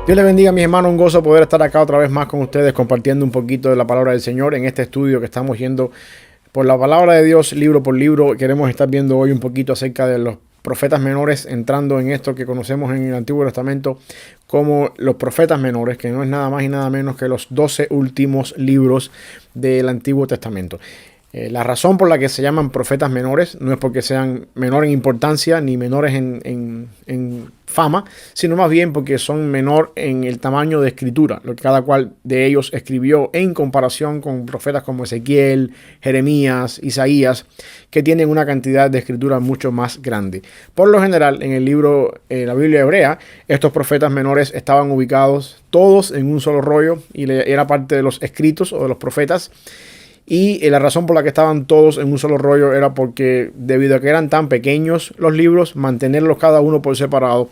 Dios les bendiga, mis hermanos, un gozo poder estar acá otra vez más con ustedes compartiendo un poquito de la palabra del Señor en este estudio que estamos yendo por la palabra de Dios, libro por libro. Queremos estar viendo hoy un poquito acerca de los profetas menores, entrando en esto que conocemos en el Antiguo Testamento como los profetas menores, que no es nada más y nada menos que los 12 últimos libros del Antiguo Testamento. La razón por la que se llaman profetas menores no es porque sean menores en importancia ni menores en fama, sino más bien porque son menor en el tamaño de escritura, lo que cada cual de ellos escribió en comparación con profetas como Ezequiel, Jeremías, Isaías, que tienen una cantidad de escritura mucho más grande. Por lo general, en el libro, la Biblia hebrea, estos profetas menores estaban ubicados todos en un solo rollo y era parte de los escritos o de los profetas. Y la razón por la que estaban todos en un solo rollo era porque debido a que eran tan pequeños los libros, mantenerlos cada uno por separado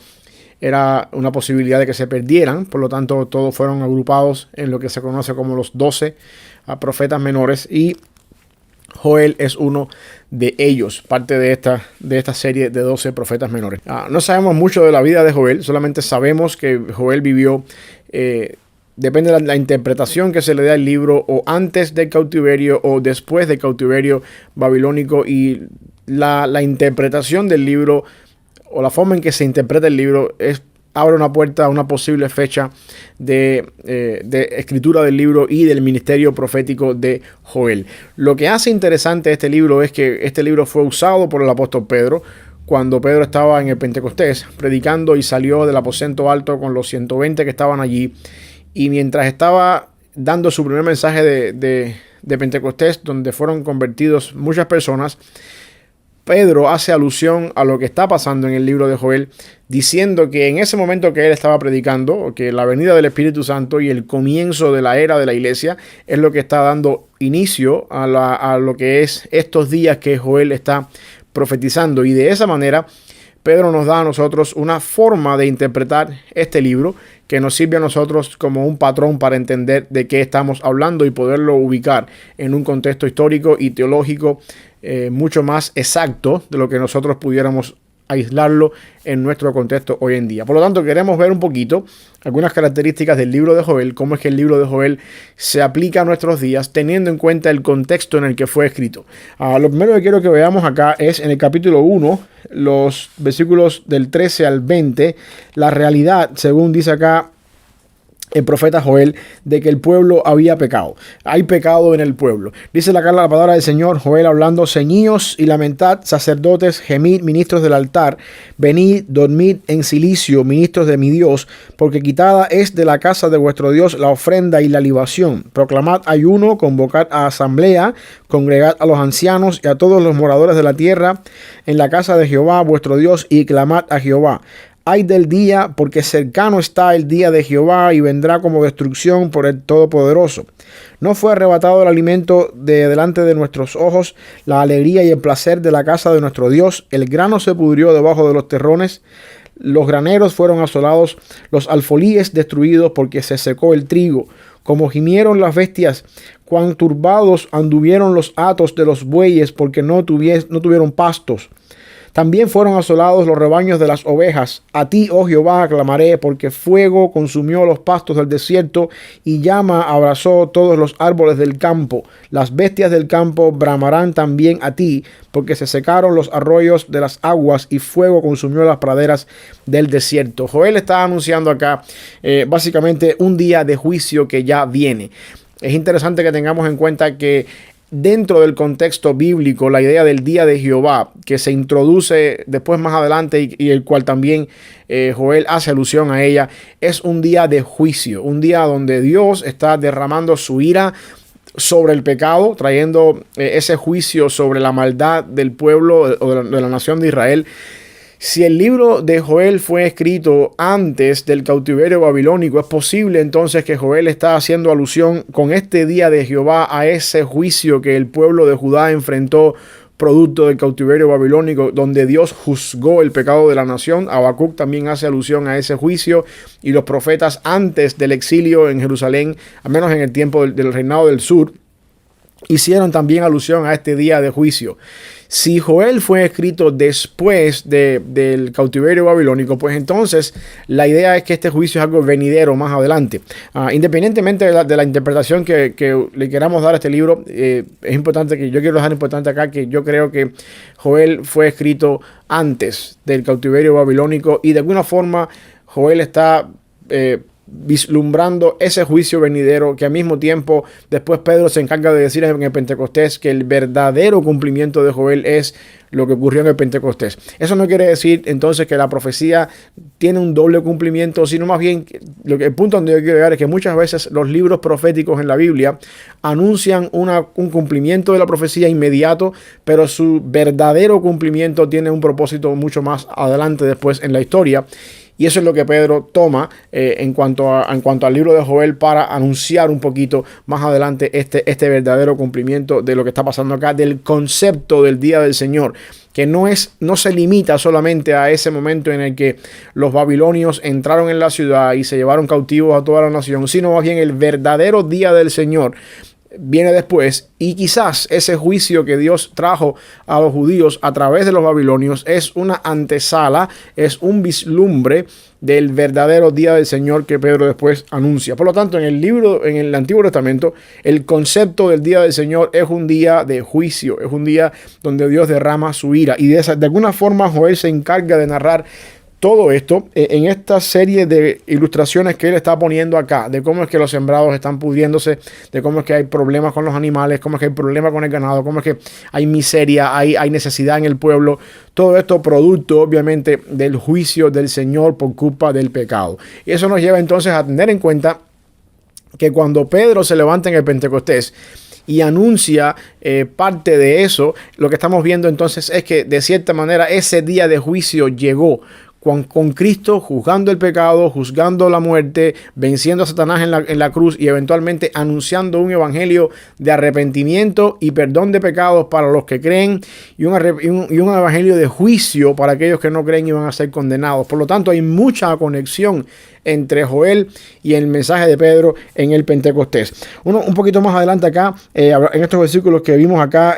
era una posibilidad de que se perdieran. Por lo tanto, todos fueron agrupados en lo que se conoce como los 12 profetas menores. Y Joel es uno de ellos, parte de esta serie de 12 profetas menores. No sabemos mucho de la vida de Joel, solamente sabemos que Joel vivió... Depende de la interpretación que se le dé al libro, o antes del cautiverio o después del cautiverio babilónico, y la interpretación del libro o la forma en que se interpreta el libro abre una puerta a una posible fecha de escritura del libro y del ministerio profético de Joel. Lo que hace interesante este libro es que este libro fue usado por el apóstol Pedro cuando Pedro estaba en el Pentecostés predicando y salió del aposento alto con los 120 que estaban allí. Y mientras estaba dando su primer mensaje de Pentecostés, donde fueron convertidos muchas personas, Pedro hace alusión a lo que está pasando en el libro de Joel, diciendo que en ese momento que él estaba predicando, que la venida del Espíritu Santo y el comienzo de la era de la iglesia es lo que está dando inicio a lo que es estos días que Joel está profetizando. Y de esa manera Pedro nos da a nosotros una forma de interpretar este libro que nos sirve a nosotros como un patrón para entender de qué estamos hablando y poderlo ubicar en un contexto histórico y teológico mucho más exacto de lo que nosotros pudiéramos aislarlo en nuestro contexto hoy en día. Por lo tanto, queremos ver un poquito algunas características del libro de Joel, cómo es que el libro de Joel se aplica a nuestros días, teniendo en cuenta el contexto en el que fue escrito. Lo primero que quiero que veamos acá es en el capítulo 1, los versículos del 13 al 20, la realidad, según dice acá el profeta Joel, de que el pueblo había pecado. Hay pecado en el pueblo. Dice la palabra del Señor, Joel hablando: ceñíos y lamentad, sacerdotes, gemid, ministros del altar, venid, dormid en cilicio, ministros de mi Dios, porque quitada es de la casa de vuestro Dios la ofrenda y la libación. Proclamad ayuno, convocad a asamblea, congregad a los ancianos y a todos los moradores de la tierra en la casa de Jehová vuestro Dios, y clamad a Jehová. Ay del día, porque cercano está el día de Jehová, y vendrá como destrucción por el Todopoderoso. No fue arrebatado el alimento de delante de nuestros ojos, la alegría y el placer de la casa de nuestro Dios. El grano se pudrió debajo de los terrones, los graneros fueron asolados, los alfolíes destruidos, porque se secó el trigo. Como gimieron las bestias, cuán turbados anduvieron los hatos de los bueyes, porque no tuvieron pastos. También fueron asolados los rebaños de las ovejas. A ti, oh Jehová, clamaré, porque fuego consumió los pastos del desierto y llama abrazó todos los árboles del campo. Las bestias del campo bramarán también a ti, porque se secaron los arroyos de las aguas y fuego consumió las praderas del desierto. Joel está anunciando acá básicamente un día de juicio que ya viene. Es interesante que tengamos en cuenta que dentro del contexto bíblico, la idea del día de Jehová, que se introduce después más adelante y el cual también Joel hace alusión a ella, es un día de juicio, un día donde Dios está derramando su ira sobre el pecado, trayendo ese juicio sobre la maldad del pueblo o de la nación de Israel. Si el libro de Joel fue escrito antes del cautiverio babilónico, es posible entonces que Joel está haciendo alusión con este día de Jehová a ese juicio que el pueblo de Judá enfrentó producto del cautiverio babilónico, donde Dios juzgó el pecado de la nación. Habacuc también hace alusión a ese juicio, y los profetas antes del exilio en Jerusalén, al menos en el tiempo del reinado del sur, hicieron también alusión a este día de juicio. Si Joel fue escrito después del cautiverio babilónico, pues entonces la idea es que este juicio es algo venidero más adelante. Independientemente de la interpretación que le queramos dar a este libro, es importante que yo quiero dejar importante acá que yo creo que Joel fue escrito antes del cautiverio babilónico y de alguna forma Joel está vislumbrando ese juicio venidero que al mismo tiempo después Pedro se encarga de decir en el Pentecostés que el verdadero cumplimiento de Joel es lo que ocurrió en el Pentecostés. Eso no quiere decir entonces que la profecía tiene un doble cumplimiento, sino más bien el punto donde yo quiero llegar es que muchas veces los libros proféticos en la Biblia anuncian un cumplimiento de la profecía inmediato, pero su verdadero cumplimiento tiene un propósito mucho más adelante después en la historia. Y eso es lo que Pedro toma en cuanto al libro de Joel para anunciar un poquito más adelante este verdadero cumplimiento de lo que está pasando acá, del concepto del día del Señor, que no se limita solamente a ese momento en el que los babilonios entraron en la ciudad y se llevaron cautivos a toda la nación, sino más bien el verdadero día del Señor viene después, y quizás ese juicio que Dios trajo a los judíos a través de los babilonios es una antesala, es un vislumbre del verdadero día del Señor que Pedro después anuncia. Por lo tanto, en el Antiguo Testamento, el concepto del día del Señor es un día de juicio, es un día donde Dios derrama su ira, y de alguna forma Joel se encarga de narrar todo esto en esta serie de ilustraciones que él está poniendo acá, de cómo es que los sembrados están pudriéndose, de cómo es que hay problemas con los animales, cómo es que hay problemas con el ganado, cómo es que hay miseria, hay necesidad en el pueblo. Todo esto producto, obviamente, del juicio del Señor por culpa del pecado. Y eso nos lleva entonces a tener en cuenta que cuando Pedro se levanta en el Pentecostés y anuncia parte de eso, lo que estamos viendo entonces es que de cierta manera ese día de juicio llegó. Con Cristo juzgando el pecado, juzgando la muerte, venciendo a Satanás en la cruz y eventualmente anunciando un evangelio de arrepentimiento y perdón de pecados para los que creen y un evangelio de juicio para aquellos que no creen y van a ser condenados. Por lo tanto, hay mucha conexión entre Joel y el mensaje de Pedro en el Pentecostés. Un poquito más adelante acá, en estos versículos que vimos acá,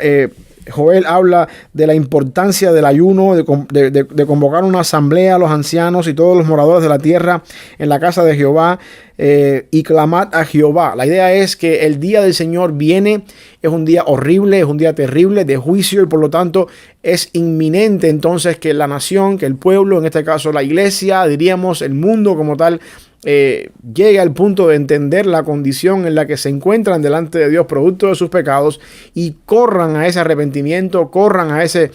Joel habla de la importancia del ayuno, de convocar una asamblea a los ancianos y todos los moradores de la tierra en la casa de Jehová y clamad a Jehová. La idea es que el día del Señor viene, es un día horrible, es un día terrible de juicio y por lo tanto es inminente entonces que la nación, que el pueblo, en este caso la iglesia, diríamos el mundo como tal, llegue al punto de entender la condición en la que se encuentran delante de Dios producto de sus pecados y corran a ese arrepentimiento, corran a ese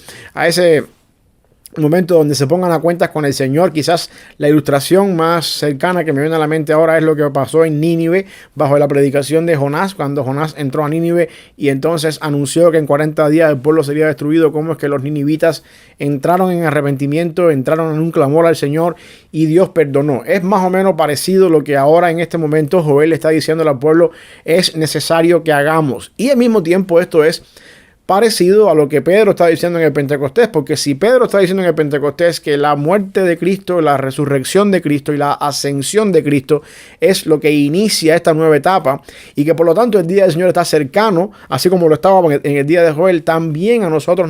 momento donde se pongan a cuentas con el Señor. Quizás la ilustración más cercana que me viene a la mente ahora es lo que pasó en Nínive bajo la predicación de Jonás, cuando Jonás entró a Nínive y entonces anunció que en 40 días el pueblo sería destruido. Cómo es que los ninivitas entraron en arrepentimiento, entraron en un clamor al Señor y Dios perdonó. Es más o menos parecido lo que ahora en este momento Joel está diciendo al pueblo es necesario que hagamos, y al mismo tiempo esto es parecido a lo que Pedro está diciendo en el Pentecostés, porque si Pedro está diciendo en el Pentecostés que la muerte de Cristo, la resurrección de Cristo y la ascensión de Cristo es lo que inicia esta nueva etapa y que por lo tanto el día del Señor está cercano, así como lo estaba en el día de Joel, también a nosotros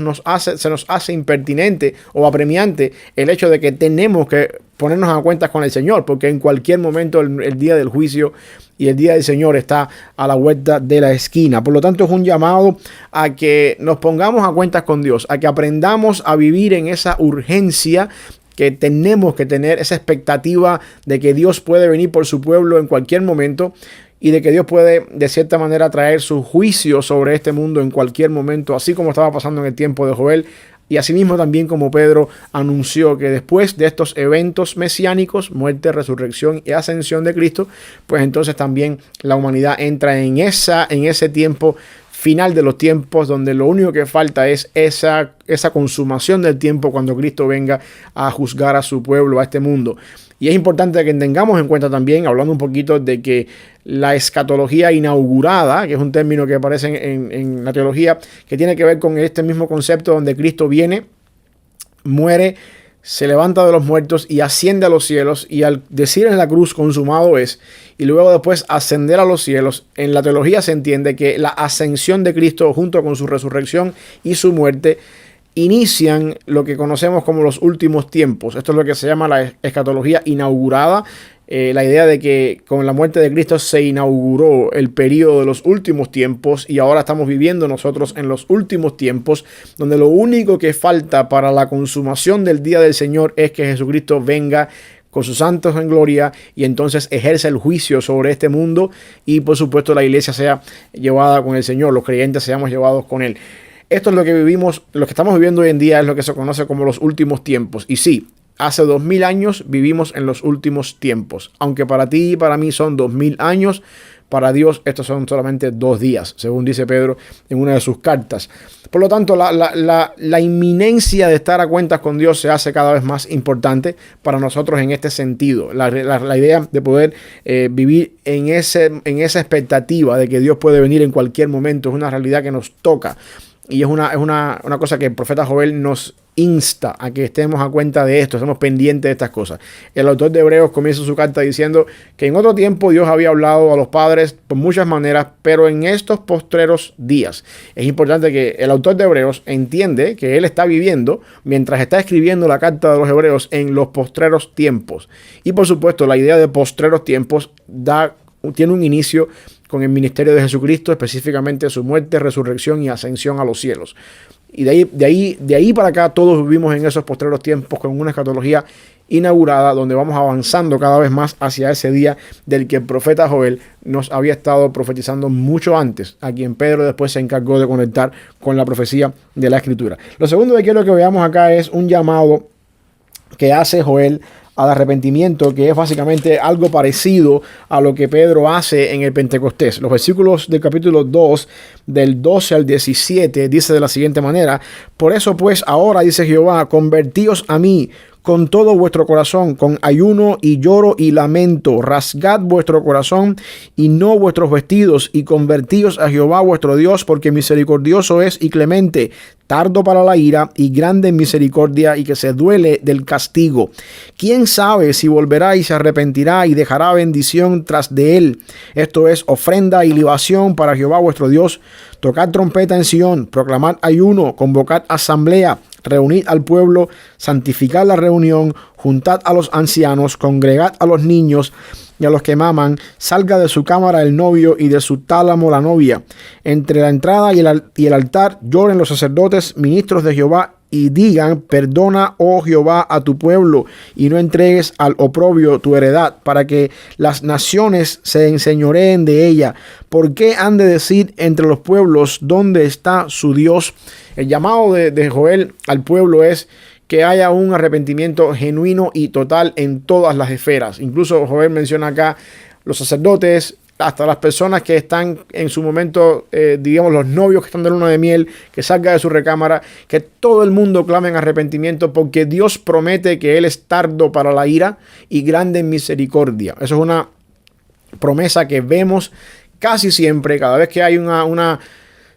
se nos hace impertinente o apremiante el hecho de que tenemos que ponernos a cuentas con el Señor, porque en cualquier momento el día del juicio y el día del Señor está a la vuelta de la esquina. Por lo tanto, es un llamado a que nos pongamos a cuentas con Dios, a que aprendamos a vivir en esa urgencia que tenemos que tener, esa expectativa de que Dios puede venir por su pueblo en cualquier momento y de que Dios puede de cierta manera traer su juicio sobre este mundo en cualquier momento, así como estaba pasando en el tiempo de Joel. Y asimismo también como Pedro anunció que después de estos eventos mesiánicos, muerte, resurrección y ascensión de Cristo, pues entonces también la humanidad entra en ese tiempo final de los tiempos, donde lo único que falta es esa consumación del tiempo cuando Cristo venga a juzgar a su pueblo, a este mundo. Y es importante que tengamos en cuenta también, hablando un poquito de que la escatología inaugurada, que es un término que aparece en la teología, que tiene que ver con este mismo concepto donde Cristo viene, muere, se levanta de los muertos y asciende a los cielos, y al decir en la cruz consumado es, y luego después ascender a los cielos, en la teología se entiende que la ascensión de Cristo junto con su resurrección y su muerte inician lo que conocemos como los últimos tiempos. Esto es lo que se llama la escatología inaugurada. La idea de que con la muerte de Cristo se inauguró el periodo de los últimos tiempos, y ahora estamos viviendo nosotros en los últimos tiempos, donde lo único que falta para la consumación del día del Señor es que Jesucristo venga con sus santos en gloria y entonces ejerce el juicio sobre este mundo, y por supuesto la iglesia sea llevada con el Señor, los creyentes seamos llevados con Él. Esto es lo que vivimos, lo que estamos viviendo hoy en día es lo que se conoce como los últimos tiempos. Y sí, hace 2000 años vivimos en los últimos tiempos. Aunque para ti y para mí son 2000 años, para Dios estos son solamente 2 días, según dice Pedro en una de sus cartas. Por lo tanto, la inminencia de estar a cuentas con Dios se hace cada vez más importante para nosotros en este sentido. La idea de poder vivir en esa expectativa de que Dios puede venir en cualquier momento es una realidad que nos toca. Y es una cosa que el profeta Joel nos insta a que estemos a cuenta de esto, estemos pendientes de estas cosas. El autor de Hebreos comienza su carta diciendo que en otro tiempo Dios había hablado a los padres por muchas maneras, pero en estos postreros días. Es importante que el autor de Hebreos entiende que él está viviendo, mientras está escribiendo la carta de los Hebreos, en los postreros tiempos. Y por supuesto, la idea de postreros tiempos tiene un inicio con el ministerio de Jesucristo, específicamente su muerte, resurrección y ascensión a los cielos. Y de ahí para acá todos vivimos en esos postreros tiempos con una escatología inaugurada, donde vamos avanzando cada vez más hacia ese día del que el profeta Joel nos había estado profetizando mucho antes, a quien Pedro después se encargó de conectar con la profecía de la Escritura. Lo segundo que quiero que veamos acá es un llamado que hace Joel al arrepentimiento, que es básicamente algo parecido a lo que Pedro hace en el Pentecostés. Los versículos del capítulo 2, del 12 al 17, dice de la siguiente manera: por eso pues ahora, dice Jehová, convertíos a mí con todo vuestro corazón, con ayuno y lloro y lamento. Rasgad vuestro corazón y no vuestros vestidos, y convertíos a Jehová vuestro Dios, porque misericordioso es y clemente, tardo para la ira y grande en misericordia, y que se duele del castigo. ¿Quién sabe si volverá y se arrepentirá y dejará bendición tras de él? Esto es ofrenda y libación para Jehová vuestro Dios. Tocad trompeta en Sión, proclamad ayuno, convocad asamblea, reunid al pueblo, santificad la reunión, juntad a los ancianos, congregad a los niños y a los que maman. Salga de su cámara el novio y de su tálamo la novia. Entre la entrada y el altar lloren los sacerdotes, ministros de Jehová, y digan: perdona, oh Jehová, a tu pueblo, y no entregues al oprobio tu heredad, para que las naciones se enseñoreen de ella. ¿Por qué han de decir entre los pueblos: ¿dónde está su Dios? El llamado de Joel al pueblo es que haya un arrepentimiento genuino y total en todas las esferas. Incluso Joel menciona acá los sacerdotes, hasta las personas que están en su momento, digamos los novios que están de luna de miel, que salga de su recámara, que todo el mundo clame en arrepentimiento, porque Dios promete que Él es tardo para la ira y grande en misericordia. Eso es una promesa que vemos casi siempre, cada vez que hay una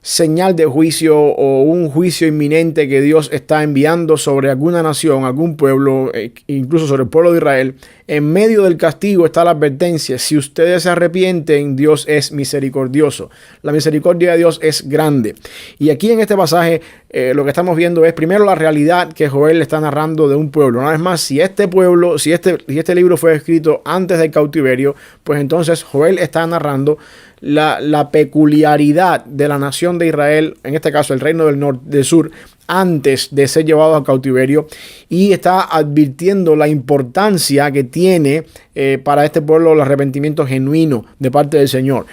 señal de juicio o un juicio inminente que Dios está enviando sobre alguna nación, algún pueblo, incluso sobre el pueblo de Israel. En medio del castigo está la advertencia: si ustedes se arrepienten, Dios es misericordioso. La misericordia de Dios es grande. Y aquí en este pasaje lo que estamos viendo es primero la realidad que Joel está narrando de un pueblo. Una vez más, si este pueblo, si este libro fue escrito antes del cautiverio, pues entonces Joel está narrando la peculiaridad de la nación de Israel, en este caso el reino del sur, antes de ser llevado al cautiverio, y está advirtiendo la importancia que tiene para este pueblo el arrepentimiento genuino de parte del Señor.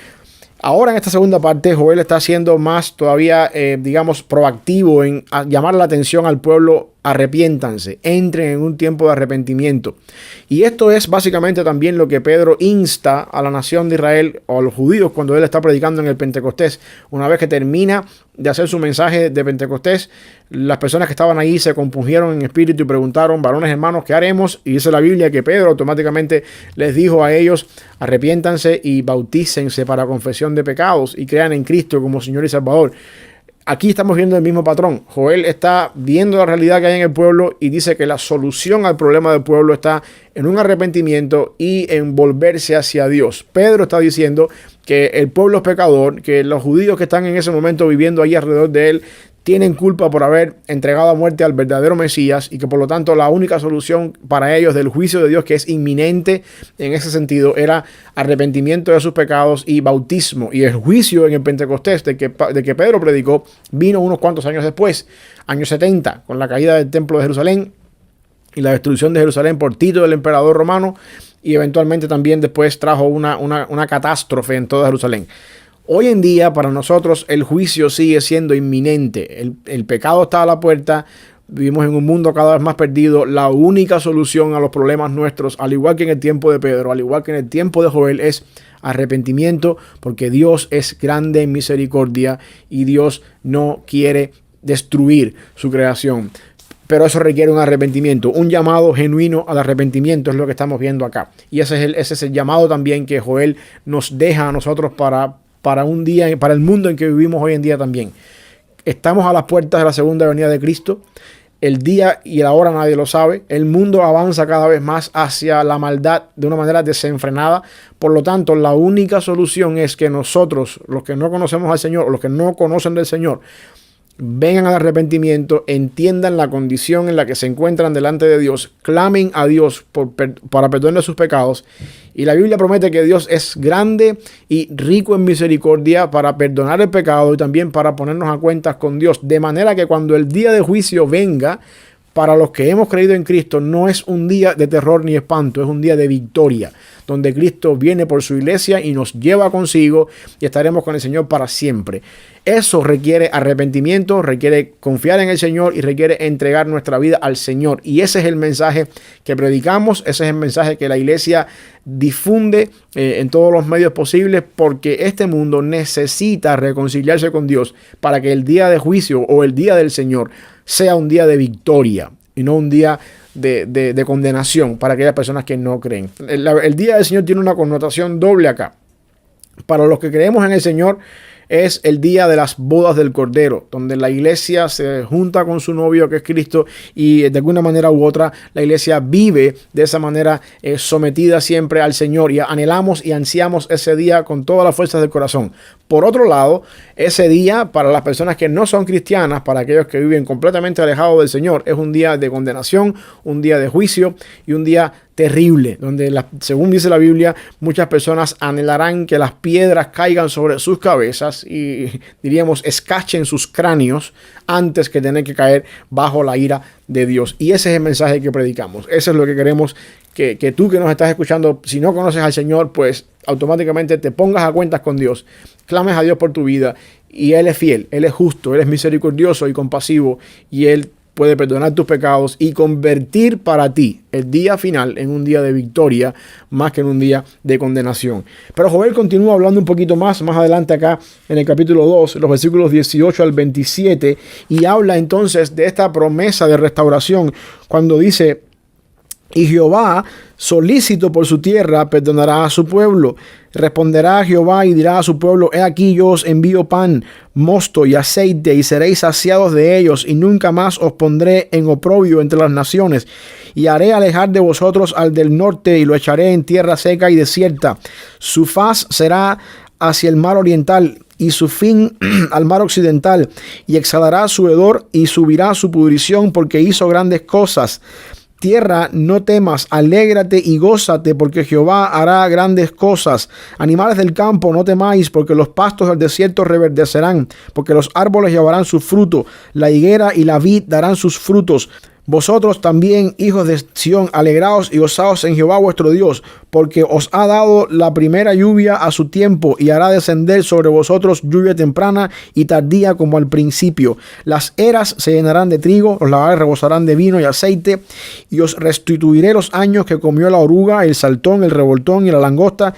Ahora en esta segunda parte, Joel está siendo más todavía, digamos, proactivo en llamar la atención al pueblo: arrepiéntanse, entren en un tiempo de arrepentimiento. Y esto es básicamente también lo que Pedro insta a la nación de Israel o a los judíos cuando él está predicando en el Pentecostés. Una vez que termina de hacer su mensaje de Pentecostés, las personas que estaban ahí se compungieron en espíritu y preguntaron: varones hermanos, ¿qué haremos? Y dice la Biblia que Pedro automáticamente les dijo a ellos: arrepiéntanse y bautícense para confesión de pecados y crean en Cristo como Señor y Salvador. Aquí estamos viendo el mismo patrón. Joel está viendo la realidad que hay en el pueblo y dice que la solución al problema del pueblo está en un arrepentimiento y en volverse hacia Dios. Pedro está diciendo que el pueblo es pecador, que los judíos que están en ese momento viviendo ahí alrededor de él tienen culpa por haber entregado a muerte al verdadero Mesías y que por lo tanto la única solución para ellos del juicio de Dios, que es inminente en ese sentido, era arrepentimiento de sus pecados y bautismo. Y el juicio en el Pentecostés de que Pedro predicó vino unos cuantos años después, años 70, con la caída del templo de Jerusalén y la destrucción de Jerusalén por Tito, el emperador romano, y eventualmente también después trajo una catástrofe en toda Jerusalén. Hoy en día, para nosotros, el juicio sigue siendo inminente. El pecado está a la puerta. Vivimos en un mundo cada vez más perdido. La única solución a los problemas nuestros, al igual que en el tiempo de Pedro, al igual que en el tiempo de Joel, es arrepentimiento, porque Dios es grande en misericordia y Dios no quiere destruir su creación. Pero eso requiere un arrepentimiento, un llamado genuino al arrepentimiento es lo que estamos viendo acá. Y ese es el llamado también que Joel nos deja a nosotros para un día, para el mundo en que vivimos hoy en día también. Estamos a las puertas de la segunda venida de Cristo. El día y la hora nadie lo sabe. El mundo avanza cada vez más hacia la maldad de una manera desenfrenada. Por lo tanto, la única solución es que nosotros, los que no conocemos al Señor, o los que no conocen del Señor, vengan al arrepentimiento, entiendan la condición en la que se encuentran delante de Dios, clamen a Dios para perdón de sus pecados. Y la Biblia promete que Dios es grande y rico en misericordia para perdonar el pecado y también para ponernos a cuentas con Dios. De manera que cuando el día de juicio venga, para los que hemos creído en Cristo, no es un día de terror ni espanto, es un día de victoria, donde Cristo viene por su iglesia y nos lleva consigo y estaremos con el Señor para siempre. Eso requiere arrepentimiento, requiere confiar en el Señor y requiere entregar nuestra vida al Señor. Y ese es el mensaje que predicamos, ese es el mensaje que la iglesia difunde en todos los medios posibles, porque este mundo necesita reconciliarse con Dios para que el día de juicio o el día del Señor sea un día de victoria y no un día de condenación para aquellas personas que no creen. El día del Señor tiene una connotación doble acá. Para los que creemos en el Señor, es el día de las bodas del Cordero, donde la iglesia se junta con su novio, que es Cristo, y de alguna manera u otra la iglesia vive de esa manera sometida siempre al Señor, y anhelamos y ansiamos ese día con todas las fuerzas del corazón. Por otro lado, ese día para las personas que no son cristianas, para aquellos que viven completamente alejados del Señor, es un día de condenación, un día de juicio y un día terrible, donde según dice la Biblia, muchas personas anhelarán que las piedras caigan sobre sus cabezas y diríamos escachen sus cráneos antes que tener que caer bajo la ira de Dios. Y ese es el mensaje que predicamos. Eso es lo que queremos que tú que nos estás escuchando, si no conoces al Señor, pues automáticamente te pongas a cuentas con Dios, clames a Dios por tu vida, y Él es fiel, Él es justo, Él es misericordioso y compasivo, y Él puede perdonar tus pecados y convertir para ti el día final en un día de victoria más que en un día de condenación. Pero Joel continúa hablando un poquito más adelante acá en el capítulo 2, los versículos 18 al 27, y habla entonces de esta promesa de restauración cuando dice: y Jehová, solícito por su tierra, perdonará a su pueblo. Responderá Jehová y dirá a su pueblo: he aquí yo os envío pan, mosto y aceite, y seréis saciados de ellos, y nunca más os pondré en oprobio entre las naciones. Y haré alejar de vosotros al del norte, y lo echaré en tierra seca y desierta. Su faz será hacia el mar oriental, y su fin al mar occidental, y exhalará su hedor, y subirá su pudrición, porque hizo grandes cosas. Tierra, no temas, alégrate y gózate, porque Jehová hará grandes cosas. Animales del campo, no temáis, porque los pastos del desierto reverdecerán, porque los árboles llevarán su fruto, la higuera y la vid darán sus frutos. Vosotros también, hijos de Sión, alegraos y gozaos en Jehová vuestro Dios, porque os ha dado la primera lluvia a su tiempo, y hará descender sobre vosotros lluvia temprana y tardía como al principio. Las eras se llenarán de trigo, los lagares rebosarán de vino y aceite, y os restituiré los años que comió la oruga, el saltón, el revoltón y la langosta.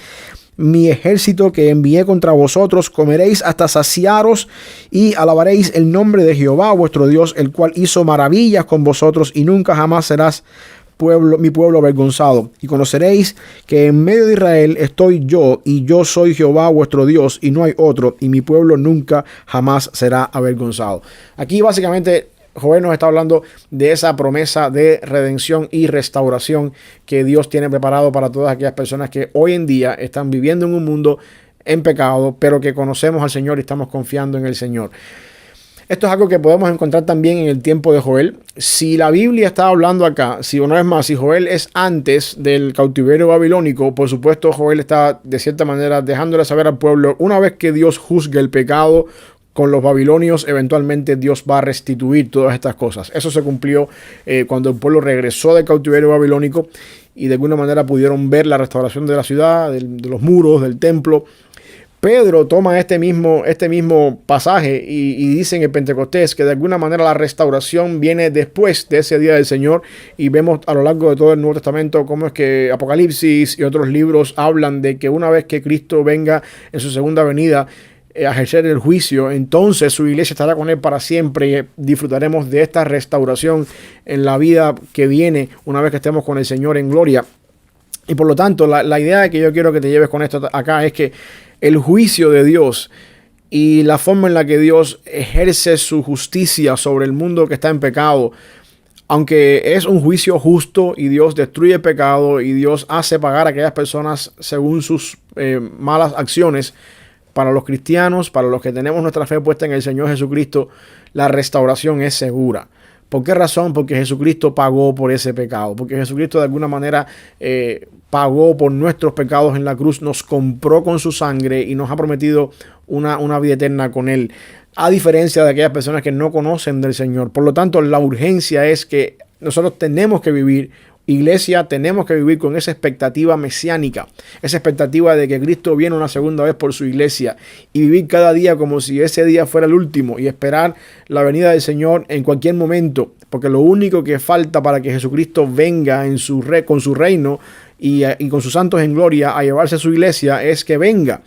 Mi ejército que envié contra vosotros, comeréis hasta saciaros, y alabaréis el nombre de Jehová vuestro Dios, el cual hizo maravillas con vosotros, y nunca jamás serás mi pueblo avergonzado. Y conoceréis que en medio de Israel estoy yo, y yo soy Jehová vuestro Dios, y no hay otro, y mi pueblo nunca jamás será avergonzado. Aquí básicamente Joel nos está hablando de esa promesa de redención y restauración que Dios tiene preparado para todas aquellas personas que hoy en día están viviendo en un mundo en pecado, pero que conocemos al Señor y estamos confiando en el Señor. Esto es algo que podemos encontrar también en el tiempo de Joel. Si la Biblia está hablando acá, si una vez más, si Joel es antes del cautiverio babilónico, por supuesto Joel está de cierta manera dejándole saber al pueblo, una vez que Dios juzgue el pecado con los babilonios, eventualmente Dios va a restituir todas estas cosas. Eso se cumplió cuando el pueblo regresó del cautiverio babilónico y de alguna manera pudieron ver la restauración de la ciudad, de los muros, del templo. Pedro toma este mismo pasaje y dice en el Pentecostés que de alguna manera la restauración viene después de ese día del Señor, y vemos a lo largo de todo el Nuevo Testamento cómo es que Apocalipsis y otros libros hablan de que una vez que Cristo venga en su segunda venida a ejercer el juicio, entonces su iglesia estará con él para siempre y disfrutaremos de esta restauración en la vida que viene una vez que estemos con el Señor en gloria. Y por lo tanto, la idea que yo quiero que te lleves con esto acá es que el juicio de Dios y la forma en la que Dios ejerce su justicia sobre el mundo que está en pecado, aunque es un juicio justo y Dios destruye el pecado y Dios hace pagar a aquellas personas según sus malas acciones, para los cristianos, para los que tenemos nuestra fe puesta en el Señor Jesucristo, la restauración es segura. ¿Por qué razón? Porque Jesucristo pagó por ese pecado. Porque Jesucristo de alguna manera pagó por nuestros pecados en la cruz, nos compró con su sangre y nos ha prometido una vida eterna con Él. A diferencia de aquellas personas que no conocen del Señor. Por lo tanto, la urgencia es que nosotros tenemos que vivir, iglesia, tenemos que vivir con esa expectativa mesiánica, esa expectativa de que Cristo viene una segunda vez por su iglesia, y vivir cada día como si ese día fuera el último y esperar la venida del Señor en cualquier momento, porque lo único que falta para que Jesucristo venga con su reino y con sus santos en gloria a llevarse a su iglesia es que venga.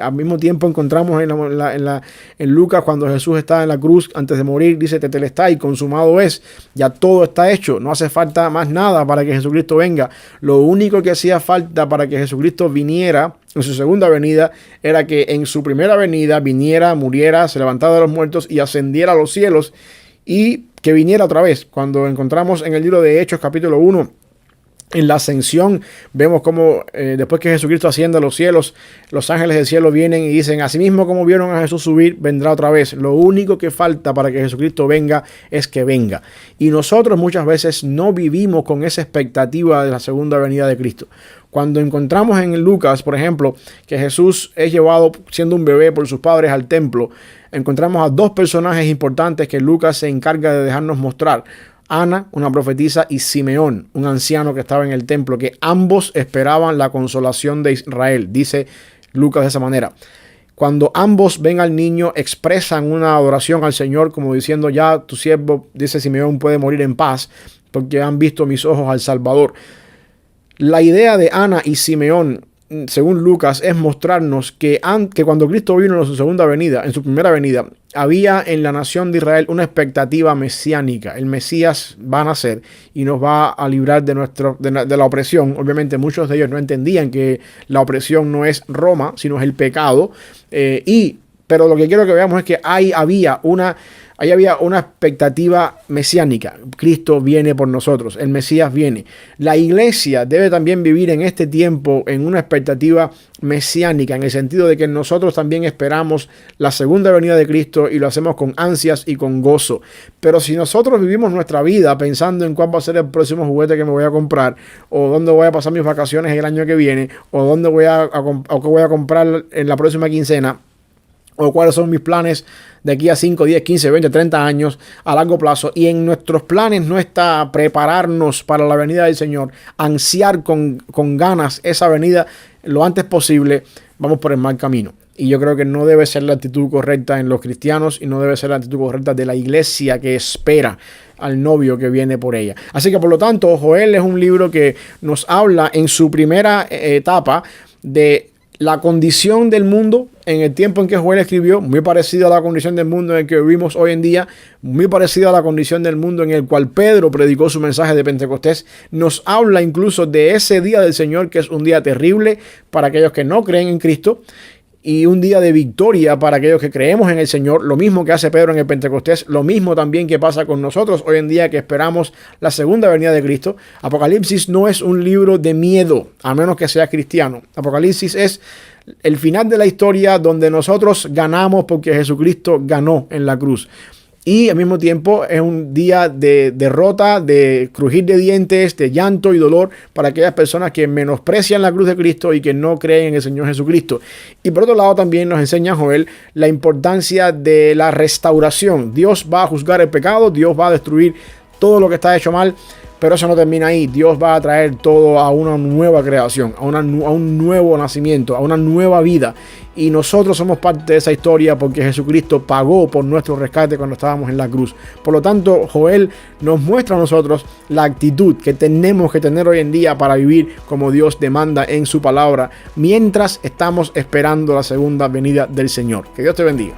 Al mismo tiempo encontramos en Lucas, cuando Jesús está en la cruz antes de morir, dice tetelestai, consumado es, ya todo está hecho, no hace falta más nada para que Jesucristo venga. Lo único que hacía falta para que Jesucristo viniera en su segunda venida era que en su primera venida viniera, muriera, se levantara de los muertos y ascendiera a los cielos, y que viniera otra vez. Cuando encontramos en el libro de Hechos capítulo 1, en la ascensión, vemos cómo después que Jesucristo asciende a los cielos, los ángeles del cielo vienen y dicen: asimismo como vieron a Jesús subir, vendrá otra vez. Lo único que falta para que Jesucristo venga es que venga. Y nosotros muchas veces no vivimos con esa expectativa de la segunda venida de Cristo. Cuando encontramos en Lucas, por ejemplo, que Jesús es llevado siendo un bebé por sus padres al templo, encontramos a dos personajes importantes que Lucas se encarga de dejarnos mostrar. Ana, una profetisa, y Simeón, un anciano que estaba en el templo, que ambos esperaban la consolación de Israel. Dice Lucas de esa manera: cuando ambos ven al niño, expresan una adoración al Señor, como diciendo: ya tu siervo, dice Simeón, puede morir en paz, porque han visto mis ojos al Salvador. La idea de Ana y Simeón, según Lucas, es mostrarnos que cuando Cristo vino en su segunda venida, en su primera venida, había en la nación de Israel una expectativa mesiánica. El Mesías va a nacer y nos va a librar de la opresión. Obviamente muchos de ellos no entendían que la opresión no es Roma, sino es el pecado. Pero lo que quiero que veamos es que ahí había una expectativa mesiánica. Cristo viene por nosotros, el Mesías viene. La iglesia debe también vivir en este tiempo en una expectativa mesiánica, en el sentido de que nosotros también esperamos la segunda venida de Cristo y lo hacemos con ansias y con gozo. Pero si nosotros vivimos nuestra vida pensando en cuál va a ser el próximo juguete que me voy a comprar, o dónde voy a pasar mis vacaciones el año que viene, o dónde voy a comprar en la próxima quincena, o cuáles son mis planes de aquí a 5, 10, 15, 20, 30 años a largo plazo, y en nuestros planes no está prepararnos para la venida del Señor, ansiar con ganas esa venida lo antes posible, vamos por el mal camino. Y yo creo que no debe ser la actitud correcta en los cristianos, y no debe ser la actitud correcta de la iglesia que espera al novio que viene por ella. Así que por lo tanto, Joel es un libro que nos habla en su primera etapa de la condición del mundo en el tiempo en que Joel escribió, muy parecida a la condición del mundo en el que vivimos hoy en día, muy parecida a la condición del mundo en el cual Pedro predicó su mensaje de Pentecostés. Nos habla incluso de ese día del Señor, que es un día terrible para aquellos que no creen en Cristo, y un día de victoria para aquellos que creemos en el Señor. Lo mismo que hace Pedro en el Pentecostés, lo mismo también que pasa con nosotros hoy en día, que esperamos la segunda venida de Cristo. Apocalipsis no es un libro de miedo, a menos que sea cristiano. Apocalipsis es el final de la historia donde nosotros ganamos porque Jesucristo ganó en la cruz. Y al mismo tiempo es un día de derrota, de crujir de dientes, de llanto y dolor para aquellas personas que menosprecian la cruz de Cristo y que no creen en el Señor Jesucristo. Y por otro lado también nos enseña Joel la importancia de la restauración. Dios va a juzgar el pecado, Dios va a destruir todo lo que está hecho mal, pero eso no termina ahí. Dios va a traer todo a una nueva creación, a un nuevo nacimiento, a una nueva vida. Y nosotros somos parte de esa historia porque Jesucristo pagó por nuestro rescate cuando estábamos en la cruz. Por lo tanto, Joel nos muestra a nosotros la actitud que tenemos que tener hoy en día para vivir como Dios demanda en su palabra, mientras estamos esperando la segunda venida del Señor. Que Dios te bendiga.